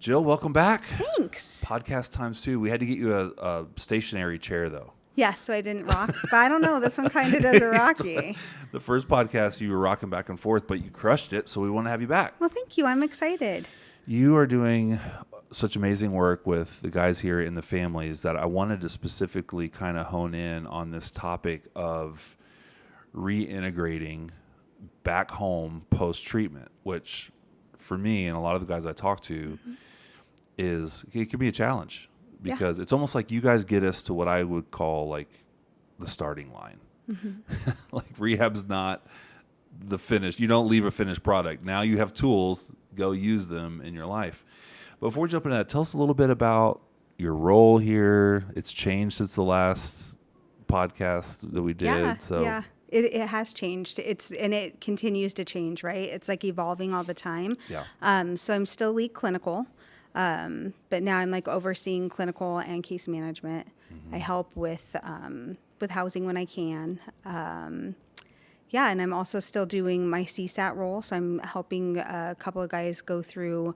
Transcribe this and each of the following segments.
Jill, welcome back. Thanks. Podcast times two. We had to get you a stationary chair, though. Yeah, so I didn't rock. But I don't know. This one kind of does a rocky. The first podcast, you were rocking back and forth, but you crushed it, so we want to have you back. Well, thank you. I'm excited. You are doing such amazing work with the guys here in the families that I wanted to specifically kind of hone in on this topic of reintegrating back home post-treatment, which for me and a lot of the guys I talk to is it can be a challenge because it's almost like you guys get us to what I would call like the starting line. Like rehab's not the finish. You don't leave a finished product. Now you have tools, go use them in your life. But before jumping into that, tell us a little bit about your role here. It's changed since the last podcast that we did. Yeah. It has changed. And it continues to change, right? It's like evolving all the time. Yeah. So I'm still lead clinical, but now I'm like overseeing clinical and case management. I help with housing when I can. And I'm also still doing my CSAT role. So I'm helping a couple of guys go through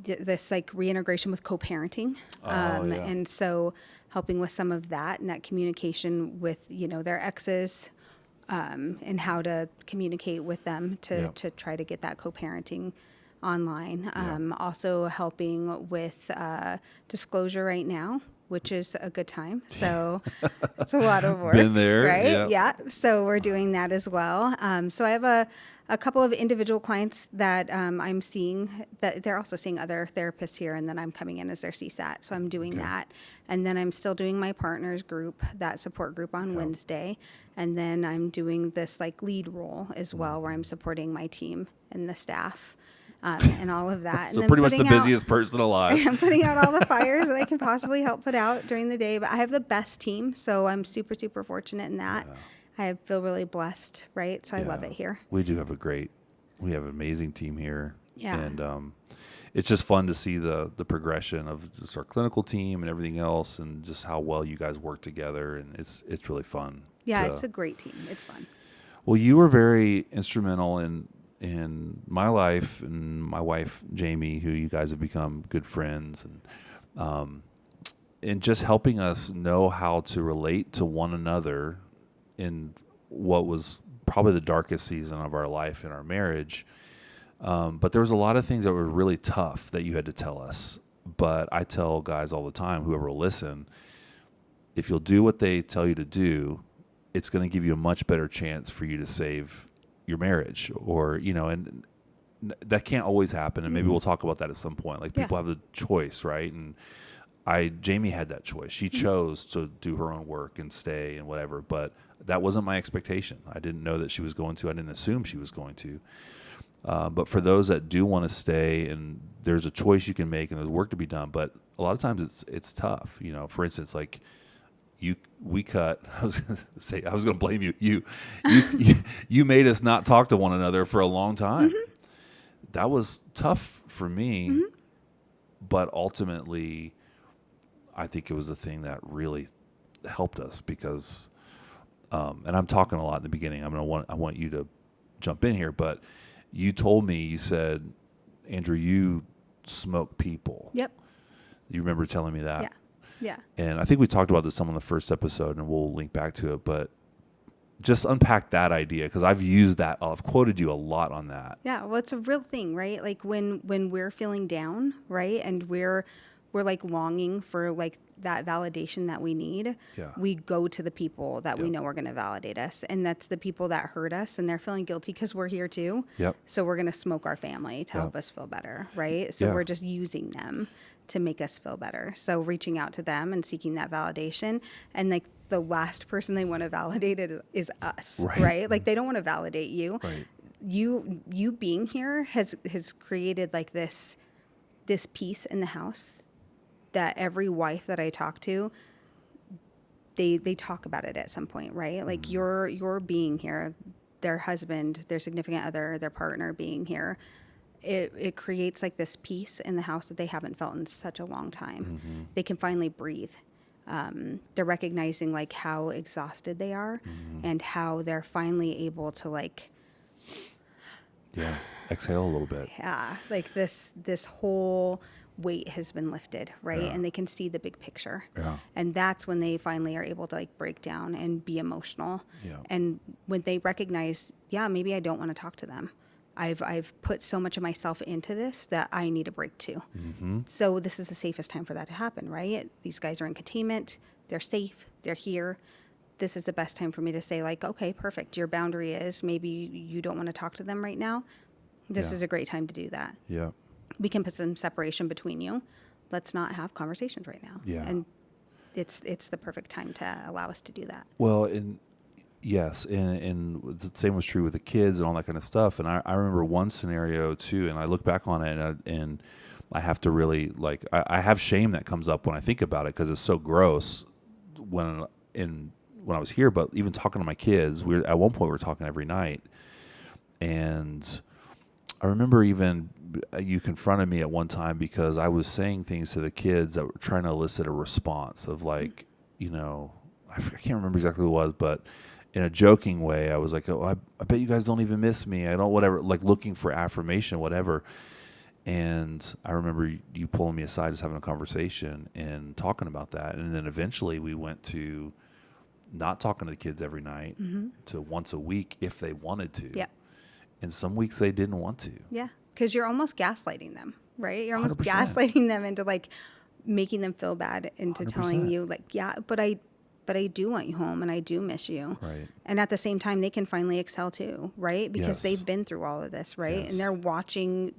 this like reintegration with co-parenting. And so helping with some of that and that communication with, their exes, and how to communicate with them to try to get that co-parenting online. Also helping with disclosure right now, which is a good time. So it's a lot of work. Been there, right? Yeah. So we're doing that as well. So I have a couple of individual clients that I'm seeing that they're also seeing other therapists here, and then I'm coming in as their CSAT. So I'm doing that. And then I'm still doing my partners group, that support group on Wednesday. And then I'm doing this like lead role as well, where I'm supporting my team and the staff. And all of that. So and then pretty much the busiest person alive. I'm putting out all the fires that I can possibly help put out during the day. But I have the best team, so I'm super, super fortunate in that. I feel really blessed, right? So I love it here. We do have we have an amazing team here. Yeah. And it's just fun to see the progression of just our clinical team and everything else and just how well you guys work together. And it's really fun. Yeah, it's a great team. It's fun. Well, you were very instrumental in my life and my wife, Jamie, who you guys have become good friends, and in just helping us know how to relate to one another in what was probably the darkest season of our life in our marriage. But there was a lot of things that were really tough that you had to tell us. But I tell guys all the time, whoever will listen, if you'll do what they tell you to do, it's going to give you a much better chance for you to save your marriage, or, and that can't always happen. And maybe we'll talk about that at some point. Like people have the choice, right? And Jamie had that choice. She chose to do her own work and stay and whatever, but that wasn't my expectation. I didn't know that she was going to. I didn't assume she was going to. But for those that do want to stay, and there's a choice you can make and there's work to be done, but a lot of times it's tough. For instance, like we cut. I was going to blame you. You made us not talk to one another for a long time. That was tough for me, but ultimately, I think it was the thing that really helped us because, and I'm talking a lot in the beginning. I want you to jump in here, but you told me, you said, Andrew, you smoke people. Yep. You remember telling me that? Yeah. And I think we talked about this some on the first episode, and we'll link back to it. But just unpack that idea, because I've used that. I've quoted you a lot on that. Yeah. Well, it's a real thing, right? Like when we're feeling down, right, and we're like longing for like that validation that we need, we go to the people that we know are going to validate us. And that's the people that hurt us, and they're feeling guilty because we're here too. So we're going to smoke our family to help us feel better, right? So we're just using them to make us feel better. So reaching out to them and seeking that validation, and like the last person they want to validate is us, right? Like they don't want to validate you. Right. You being here has created like this peace in the house that every wife that I talk to, they talk about it at some point, right? Like your being here, their husband, their significant other, their partner being here, it creates like this peace in the house that they haven't felt in such a long time. They can finally breathe. They're recognizing like how exhausted they are and how they're finally able to like exhale a little bit. Yeah, like this whole weight has been lifted, right? Yeah. And they can see the big picture. Yeah. And that's when they finally are able to like break down and be emotional. Yeah. And when they recognize, yeah, maybe I don't want to talk to them. I've put so much of myself into this that I need a break too. Mm-hmm. So this is the safest time for that to happen, right? These guys are in containment. They're safe. They're here. This is the best time for me to say like, okay, perfect. Your boundary is maybe you don't want to talk to them right now. This is a great time to do that. Yeah. We can put some separation between you. Let's not have conversations right now. Yeah. And it's the perfect time to allow us to do that. Well, yes, and the same was true with the kids and all that kind of stuff. And I remember one scenario too, and I look back on it, and I have to really I have shame that comes up when I think about it because it's so gross when I was here. But even talking to my kids, at one point we were talking every night, and I remember even you confronted me at one time because I was saying things to the kids that were trying to elicit a response of like, you know, I can't remember exactly what it was, but in a joking way, I was like, oh, I bet you guys don't even miss me. I don't, whatever, like looking for affirmation, whatever. And I remember you pulling me aside, just having a conversation and talking about that. And then eventually we went to not talking to the kids every night to once a week if they wanted to. Yeah. And some weeks they didn't want to. Yeah. Because you're almost gaslighting them, right? You're almost 100%. gaslighting them into like making them feel bad, into 100%. telling you like, yeah, but I do want you home and I do miss you. Right. And at the same time, they can finally exhale too, right? Because Yes. they've been through all of this, right? Yes. And they're watching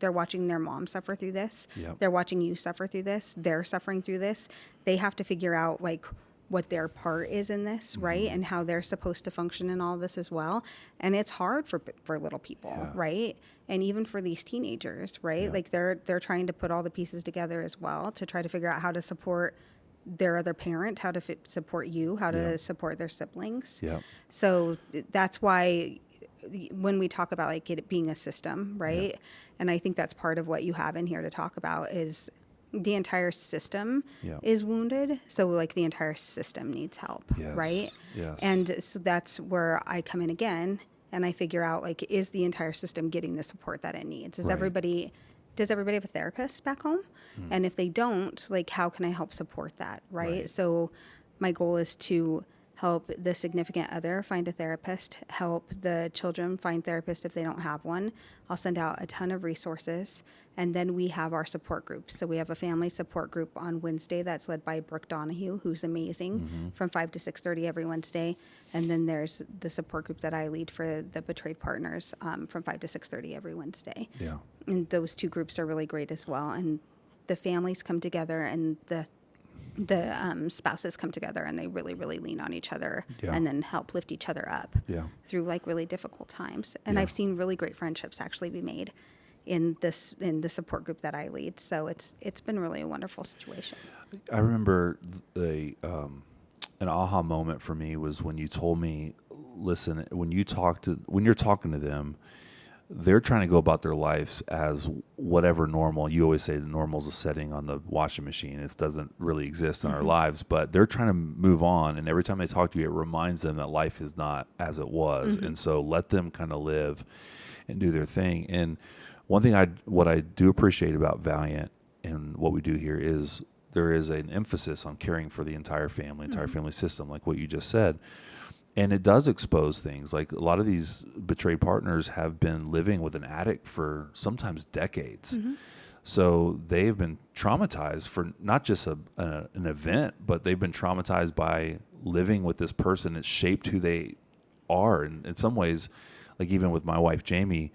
their mom suffer through this. Yep. They're watching you suffer through this. They're suffering through this. They have to figure out like what their part is in this, right? And how they're supposed to function in all this as well. And it's hard for little people, Yeah. right? And even for these teenagers, right? Yeah. Like they're trying to put all the pieces together as well to try to figure out how to support their other parent, how to support you, how to Yeah. support their siblings. Yeah. So that's why when we talk about like it being a system, right? Yeah. And I think that's part of what you have in here to talk about is the entire system Yeah. is wounded. So like the entire system needs help, Yes. right? Yes. And so that's where I come in again and I figure out like, is the entire system getting the support that it needs? Does Right. everybody have a therapist back home? And if they don't, like, how can I help support that? Right. So my goal is to help the significant other find a therapist, help the children find therapists if they don't have one. I'll send out a ton of resources. And then we have our support groups. So we have a family support group on Wednesday that's led by Brooke Donahue, who's amazing, from 5 to 6:30 every Wednesday. And then there's the support group that I lead for the betrayed partners from 5 to 6:30 every Wednesday. Yeah. And those two groups are really great as well. And the families come together and the spouses come together and they really, really lean on each other Yeah. and then help lift each other up Yeah. through like really difficult times. And Yeah. I've seen really great friendships actually be made in the support group that I lead. So it's been really a wonderful situation. I remember an aha moment for me was when you told me, listen, when you're talking to them, they're trying to go about their lives as whatever normal. You always say the normal is a setting on the washing machine. It doesn't really exist in our lives, but they're trying to move on. And every time they talk to you, it reminds them that life is not as it was. And so let them kind of live and do their thing. And one thing what I do appreciate about Valiant and what we do here is there is an emphasis on caring for the entire family system, like what you just said. And it does expose things. Like a lot of these betrayed partners have been living with an addict for sometimes decades. So they've been traumatized for not just an event, but they've been traumatized by living with this person. It's shaped who they are. And in some ways, like even with my wife, Jamie,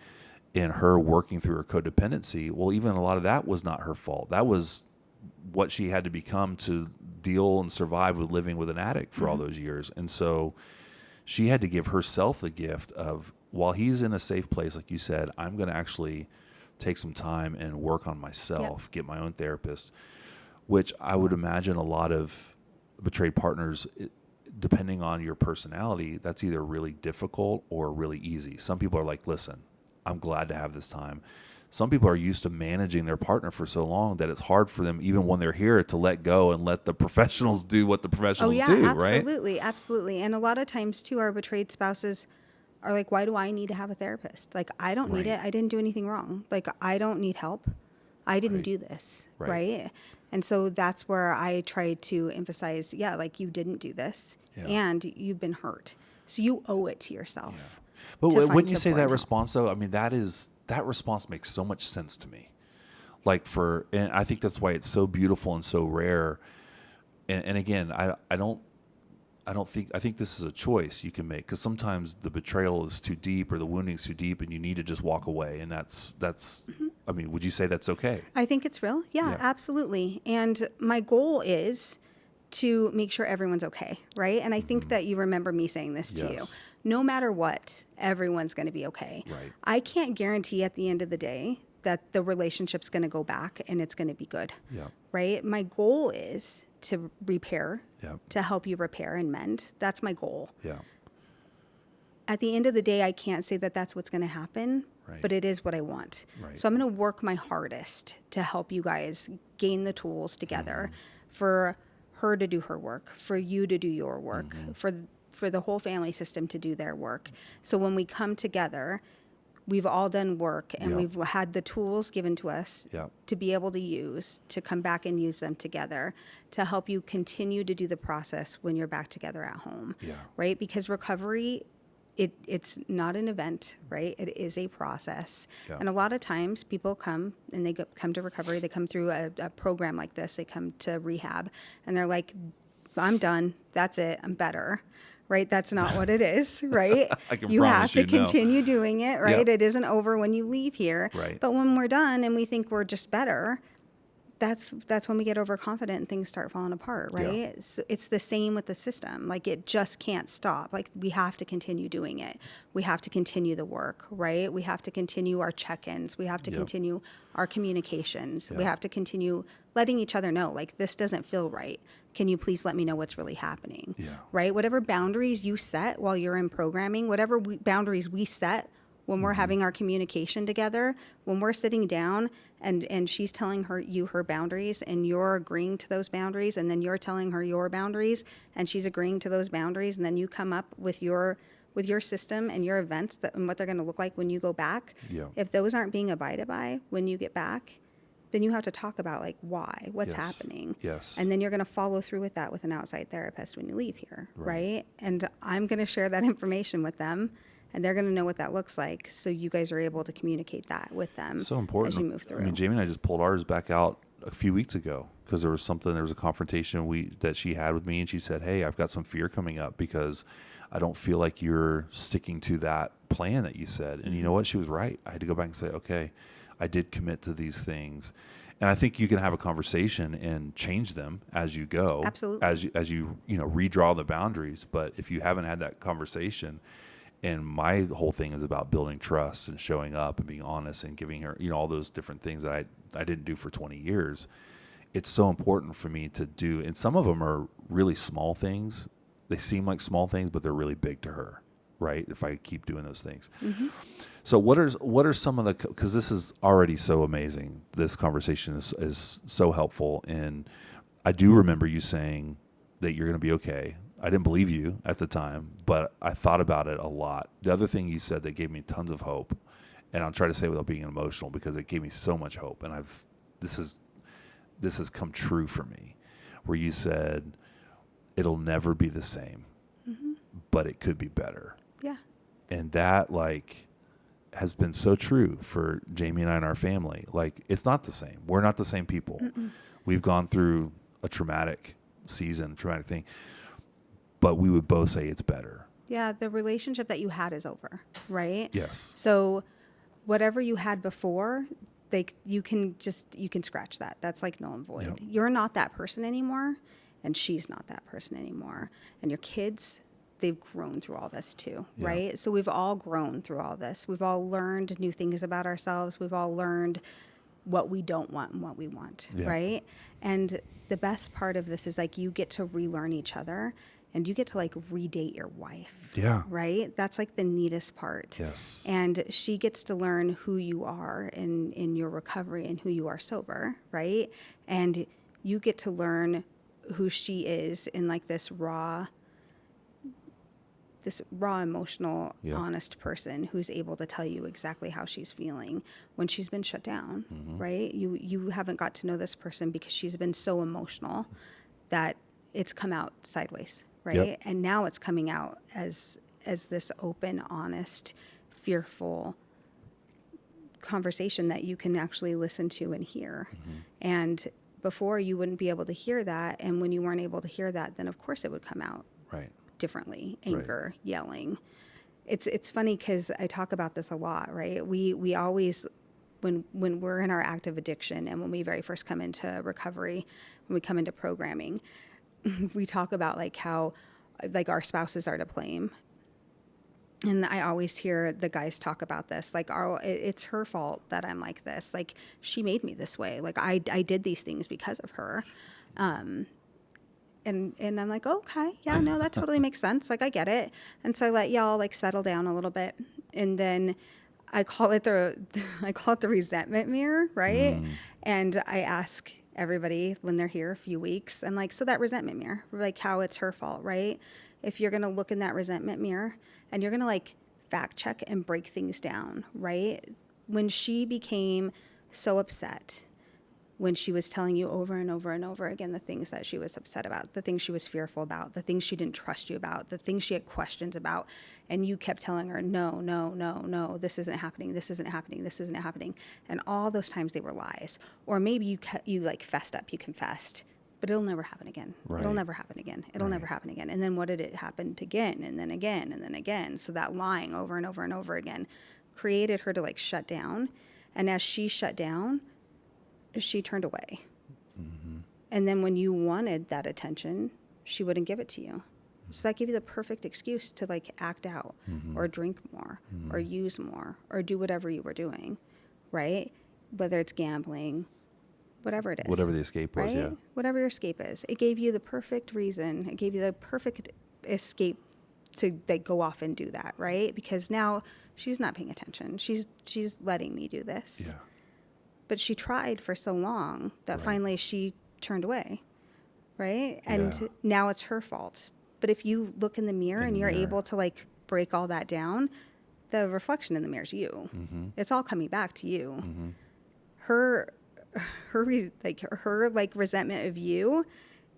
and her working through her codependency, well, even a lot of that was not her fault. That was what she had to become to deal and survive with living with an addict for all those years. And so she had to give herself the gift of, while he's in a safe place, like you said, I'm going to actually take some time and work on myself, get my own therapist, which I would imagine a lot of betrayed partners, depending on your personality, that's either really difficult or really easy. Some people are like, listen, I'm glad to have this time. Some people are used to managing their partner for so long that it's hard for them, even when they're here, to let go and let the professionals do what the professionals do, right? Absolutely. And a lot of times too, our betrayed spouses are like, why do I need to have a therapist? Like, I don't need Right. it. I didn't do anything wrong. Like, I don't need help. I didn't Right. do this. Right. Right. And so that's where I try to emphasize, yeah, like you didn't do this Yeah. and you've been hurt. So you owe it to yourself. But to find wouldn't you say support that and help. response though? I mean, that response makes so much sense to me. Like and I think that's why it's so beautiful and so rare. And again, I think this is a choice you can make, because sometimes the betrayal is too deep or the wounding is too deep and you need to just walk away. And that's, I mean, would you say that's okay? I think it's real. Yeah, Yeah. absolutely. And my goal is to make sure everyone's okay, right? And I think that you remember me saying this to you. Yes. No matter what, everyone's going to be okay. Right. I can't guarantee at the end of the day that the relationship's going to go back and it's going to be good, Yeah. right? My goal is to repair, Yeah. to help you repair and mend. That's my goal. Yeah. At the end of the day, I can't say that that's what's going to happen, Right. but it is what I want. Right. So I'm going to work my hardest to help you guys gain the tools together for her to do her work, for you to do your work, for the whole family system to do their work. So when we come together, we've all done work and Yeah. we've had the tools given to us Yeah. to be able to use, to come back and use them together to help you continue to do the process when you're back together at home. Yeah. Right? Because recovery, it's not an event, right? It is a process. Yeah. And a lot of times people come and they come to recovery, they come through a program like this, they come to rehab and they're like, I'm done. That's it. I'm better. Right? That's not what it is, right? I can You have promise to you no. continue doing it, right? Yep. It isn't over when you leave here. Right. But when we're done and we think we're just better, that's when we get overconfident and things start falling apart, right? Yeah. So it's the same with the system. Like, it just can't stop. Like, we have to continue doing it. We have to continue the work, right? We have to continue our check-ins. We have to Yep. continue our communications. We Yeah. have to continue letting each other know, like, this doesn't feel right. Can you please let me know what's really happening? Yeah. Right? Whatever boundaries you set while you're in programming, whatever boundaries we set when we're having our communication together, when we're sitting down and she's telling you her boundaries and you're agreeing to those boundaries, and then you're telling her your boundaries and she's agreeing to those boundaries, and then you come up with your system and your events and what they're going to look like when you go back. Yeah. If those aren't being abided by when you get back, then you have to talk about, like, why, what's Yes. happening. Yes. And then you're going to follow through with that with an outside therapist when you leave here, Right. right? And I'm going to share that information with them, and they're going to know what that looks like, so you guys are able to communicate that with them So important. as you move through. I mean, Jamie and I just pulled ours back out a few weeks ago because there was a confrontation that she had with me, and she said, "Hey, I've got some fear coming up because I don't feel like you're sticking to that plan that you said." And you know what? She was right. I had to go back and say, "Okay, I did commit to these things." And I think you can have a conversation and change them as you go. Absolutely. As you redraw the boundaries. But if you haven't had that conversation, and my whole thing is about building trust and showing up and being honest and giving her, all those different things that I didn't do for 20 years. It's so important for me to do. And some of them are really small things. They seem like small things, but they're really big to her, right? If I keep doing those things. Mm-hmm. So what are some of the, because this is already so amazing. This conversation is so helpful. And I do remember you saying that you're going to be okay. I didn't believe you at the time, but I thought about it a lot. The other thing you said that gave me tons of hope, and I'll try to say without being emotional because it gave me so much hope. And this has come true for me, where you said it'll never be the same, but it could be better. Yeah. And that has been so true for Jamie and I and our family. Like, it's not the same. We're not the same people. Mm-mm. We've gone through a traumatic thing, but we would both say it's better. Yeah, the relationship that you had is over, right? Yes. So whatever you had before, you can scratch that. That's like null and void. Yep. You're not that person anymore, and she's not that person anymore. And your kids, they've grown through all this too, Yeah. right? So we've all grown through all this. We've all learned new things about ourselves. We've all learned what we don't want and what we want, Yeah. right? And the best part of this is, like, you get to relearn each other, and you get to, like, redate your wife. Yeah. Right? That's, like, the neatest part. Yes. And she gets to learn who you are in your recovery and who you are sober, right? And you get to learn who she is in, like, this raw, this raw, emotional, Yep. honest person who's able to tell you exactly how she's feeling when she's been shut down, right? You haven't got to know this person because she's been so emotional that it's come out sideways, right? Yep. And now it's coming out as this open, honest, fearful conversation that you can actually listen to and hear. And before, you wouldn't be able to hear that, and when you weren't able to hear that, then of course it would come out Right. differently. Anger, yelling. It's funny because I talk about this a lot, right? We always, when we're in our active addiction and when we very first come into recovery, when we come into programming, we talk about like how like our spouses are to blame. And I always hear the guys talk about this, like, it's her fault that I'm like this. Like, she made me this way. Like, I did these things because of her. And I'm like, okay, yeah, no, that totally makes sense. Like, I get it. And so I let y'all like settle down a little bit. And then I call it the resentment mirror, right? And I ask everybody when they're here a few weeks, I'm like, so that resentment mirror, like how it's her fault, right? If you're going to look in that resentment mirror and you're going to like fact check and break things down, right? When she became so upset, when she was telling you over and over and over again the things that she was upset about, the things she was fearful about, the things she didn't trust you about, the things she had questions about, and you kept telling her, no, this isn't happening, this isn't happening, this isn't happening. And all those times they were lies. Or maybe you like fessed up, you confessed, but it'll never happen again. Right. It'll never happen again. It'll never happen again. And then what did it happen again? And then again, and then again. So that lying over and over and over again created her to like shut down. And as she shut down, she turned away. And then when you wanted that attention, she wouldn't give it to you. So that gave you the perfect excuse to like act out or drink more or use more or do whatever you were doing, right? Whether it's gambling, whatever it is. Whatever the escape was, right? yeah. Whatever your escape is. It gave you the perfect reason. It gave you the perfect escape to like go off and do that, right? Because now she's not paying attention. She's letting me do this. Yeah. But she tried for so long that finally she turned away, right? And now it's her fault. But if you look in the mirror and you're able to like break all that down, the reflection in the mirror is you. It's all coming back to you. Her resentment of you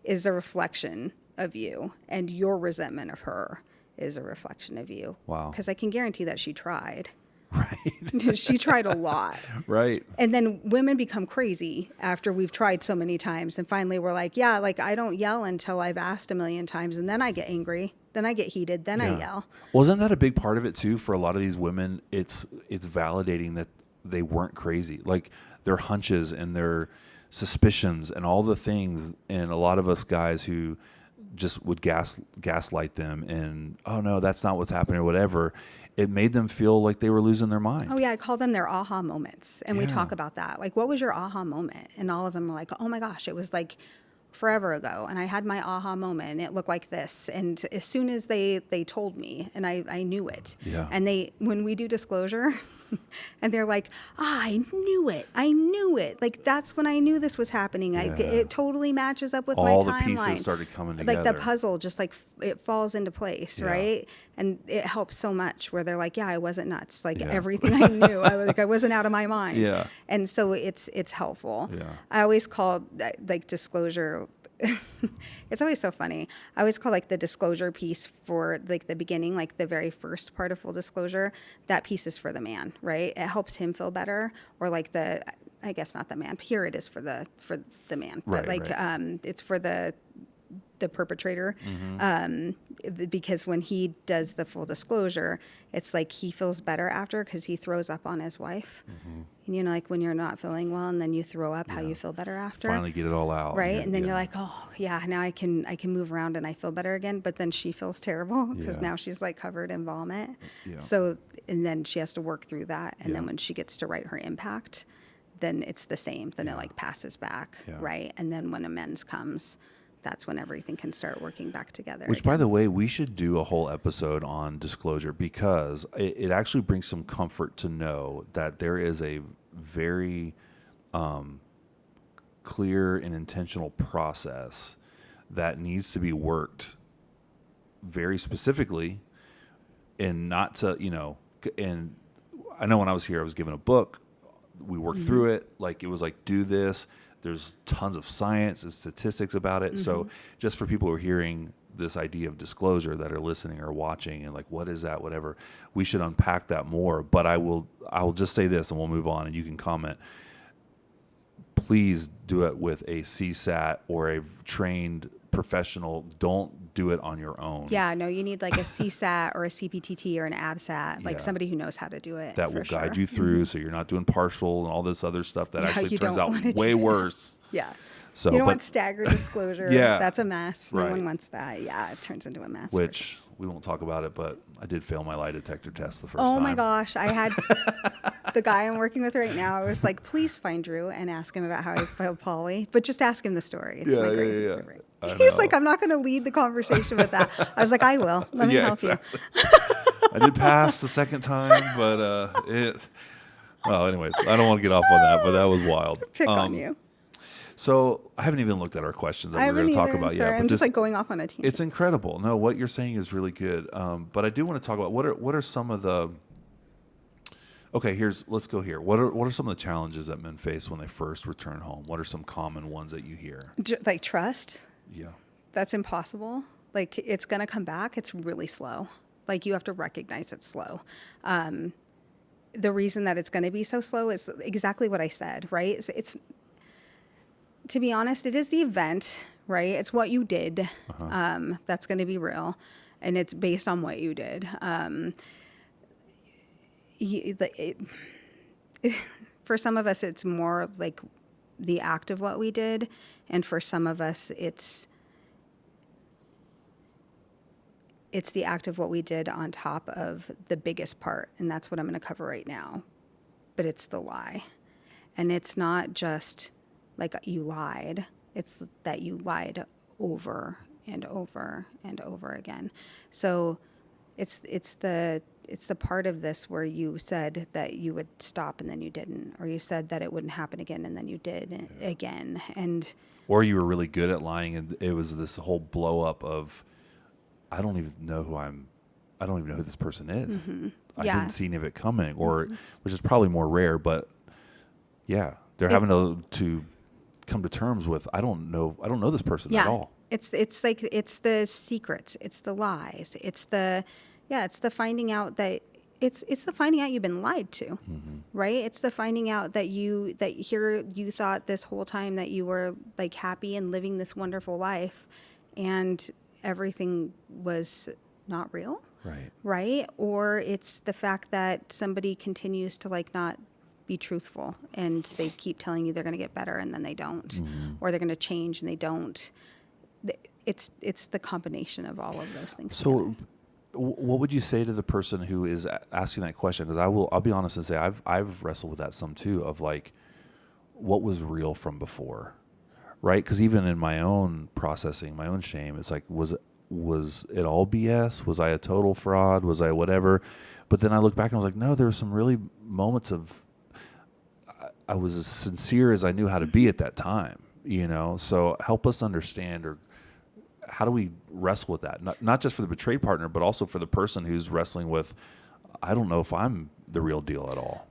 is a reflection of you, and your resentment of her is a reflection of you. Wow. Because I can guarantee that she tried. Right. She tried a lot. Right. And then women become crazy after we've tried so many times. And finally we're like, yeah, like I don't yell until I've asked a million times. And then I get angry. Then I get heated. Then I yell. Well, isn't that a big part of it too? For a lot of these women, it's validating that they weren't crazy. Like their hunches and their suspicions and all the things. And a lot of us guys who just would gaslight them and, oh no, that's not what's happening or whatever. It made them feel like they were losing their mind. Oh yeah, I call them their aha moments. And we talk about that. Like, what was your aha moment? And all of them are like, oh my gosh, it was like forever ago. And I had my aha moment and it looked like this. And as soon as they told me and I knew it. Yeah. And when we do disclosure and they're like, I knew it. Like, that's when I knew this was happening. It totally matches up with my timeline. All the pieces started coming together. Like the puzzle, just like it falls into place, right? And it helps so much where they're like, yeah, I wasn't nuts. Like everything I knew, I wasn't out of my mind. Yeah. And so it's helpful. Yeah. I always call like disclosure. It's always so funny. I always call like the disclosure piece for like the beginning, like the very first part of full disclosure, that piece is for the man, right? It helps him feel better, or like I guess not the man. Here it is for the man, but like it's for the perpetrator, because when he does the full disclosure, it's like he feels better after because he throws up on his wife. And you know, like when you're not feeling well and then you throw up, how you feel better after. Finally get it all out. Right. And then you're like, oh yeah, now I can move around and I feel better again. But then she feels terrible because now she's like covered in vomit. Yeah. So, and then she has to work through that. And then when she gets to write her impact, then it's the same. Then it like passes back. Yeah. Right. And then when amends comes, that's when everything can start working back together. Which, by the way, we should do a whole episode on disclosure, because it actually brings some comfort to know that there is a very clear and intentional process that needs to be worked very specifically and not to, and I know when I was here, I was given a book. We worked through it. Like, it was like, do this. There's tons of science and statistics about it. So just for people who are hearing this idea of disclosure that are listening or watching and like, what is that? Whatever, we should unpack that more. But I'll just say this and we'll move on and you can comment. Please do it with a CSAT or a trained professional. Don't do it on your own. Yeah, no, you need like a CSAT or a CPTT or an ABSAT, like somebody who knows how to do it. That will guide you through so you're not doing partial and all this other stuff that actually turns out way worse. Yeah. So, you don't want staggered disclosure. Yeah. That's a mess. No Right. one wants that. Yeah, it turns into a mess. Which we won't talk about it, but I did fail my lie detector test the first time. Oh my gosh. I had the guy I'm working with right now. I was like, please find Drew and ask him about how he failed poly, but just ask him the story. It's my great. He's like, I'm not going to lead the conversation with that. I was like, I will. Let me help you. I did pass the second time, but anyways, I don't want to get off on that, but that was wild. Pick on you. So I haven't even looked at our questions that we're going to talk about yet. I'm just like going off on a tangent. It's incredible. No, what you're saying is really good. But I do want to talk about what are some of the. Okay, let's go here. What are some of the challenges that men face when they first return home? What are some common ones that you hear? Like trust. Yeah. That's impossible. Like, it's going to come back. It's really slow. Like, you have to recognize it's slow. The reason that it's going to be so slow is exactly what I said, right? It's to be honest, it is the event, right? It's what you did. That's going to be real. And it's based on what you did. For some of us, it's more like the act of what we did. And for some of us, it's the act of what we did on top of the biggest part. And that's what I'm going to cover right now. But it's the lie. And it's not just like you lied. It's that you lied over and over and over again. So it's the part of this where you said that you would stop and then you didn't, or you said that it wouldn't happen again and then you did again. Or you were really good at lying and it was this whole blow up of, I don't even know who this person is. Mm-hmm. I didn't see any of it coming, or which is probably more rare, but yeah, they're having to come to terms with, I don't know this person at all. It's like, it's the secrets, it's the lies, it's the finding out that it's the finding out you've been lied to, right? It's the finding out that you thought this whole time that you were like happy and living this wonderful life, and everything was not real. Right? Or it's the fact that somebody continues to like not be truthful and they keep telling you they're going to get better and then they don't, or they're going to change and they don't. It's the combination of all of those things. So what would you say to the person who is asking that question? Because I'll be honest and say I've wrestled with that some too, of like, what was real from before, right? Because even in my own processing, my own shame, it's like, was it all BS? Was I a total fraud? Was I whatever? But then I look back and I was like, no, there were some really moments of, I was as sincere as I knew how to be at that time, So help us understand, or how do we wrestle with that? Not just for the betrayed partner, but also for the person who's wrestling with, I don't know if I'm the real deal at all.